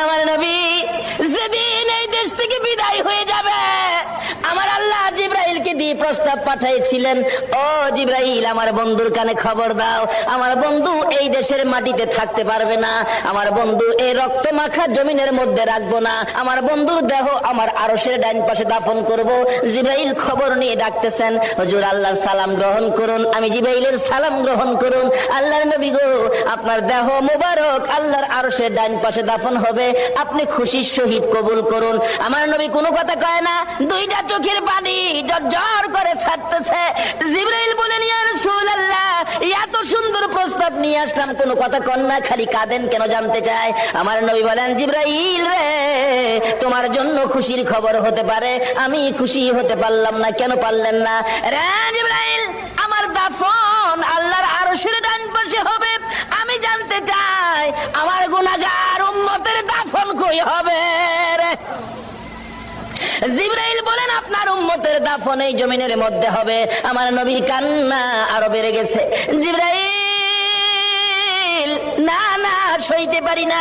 আমার নবী যেদিন এই দেশ থেকে বিদায় হয়ে যাবে, আমার আল্লাহ জিবরাইলকে দিয়ে প্রস্তাব পাঠিয়েছিলেন, ও জিবরাইল, আমার বন্ধুর কানে খবর দাও, আমার বন্ধু এই দেশের মাটিতে থাকতে পারবে না, আমার বন্ধু এই রক্ত মাখা জমিনের মধ্যে রাখবো না, আমার বন্ধুর দেহ আমার আরশের ডাইন পাশে দাফন করব। জিবরাইল খবর নিয়ে ডাকতেছেন, হুজুর আল্লাহর সালাম গ্রহণ করুন। আমি জিবরাইলের সালাম গ্রহণ করুন। আল্লাহর নবী গো, আপনার দেহ মুবারক আল্লাহর আরশের ডাইন পাশে দাফন হবে, আপনি খুশির সহিত কবুল করুন। আমার নবী কোনো কথা কয় না, দুইটা চোখের পানি ঝরঝর করে ছাড়তেছে। জিবরাইল বলেন, ইয়া রাসূলুল্লাহ, এত সুন্দর প্রস্তাব নিয়ে আসলাম, কোনো কথা কন না, খালি কাঁদেন কেন জানতে চাই। আমার নবী বলেন, জিবরাইল রে, তোমার জন্য খুশির খবর হতে পারে, আমি খুশি হতে পারলাম না। কেন পারলেন না? রে জিবরাইল, আমার দাফন আল্লাহর আরশের ডান পাশে হবে, আমি জানতে চাই আমার গুনাহগার উম্মতের দাফন কই হবে রে? জিবরাইল বলেন, আপনার উম্মতের দাফন এই জমিনের মধ্যে হবে। আমার নবীর কান্না আরো বেড়ে গেছে। জিবরাইল, না না, সইতে পারি না,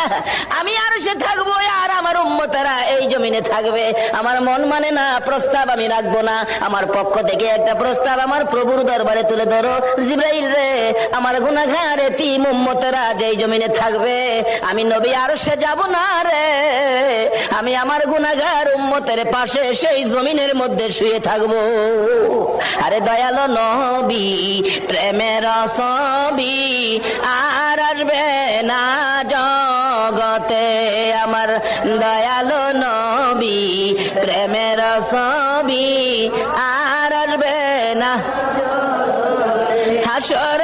আমি আর সে থাকবো আর আমার উম্মতেরা এই জমিনে থাকবে। আমার মন মানে না, প্রস্তাব আমি রাখবো না। আমার পক্ষ থেকে একটা প্রস্তাব আমার প্রভুর দরবারে তুলে ধরো। জিবরাইল রে, আমার গুনাহগার এতিম উম্মতেরা যেই জমিনে থাকবে, আমি নবী আর সে যাব না রে, আমি আমার গুনাহগার উম্মতের পাশে সেই জমিনের মধ্যে শুয়ে থাকবো। আরে দয়ালো নবী, প্রেমের ছবি আর আসবে না জগতে, আমার দয়ালো নবী, প্রেমের ছবি আর আসবে না হাসর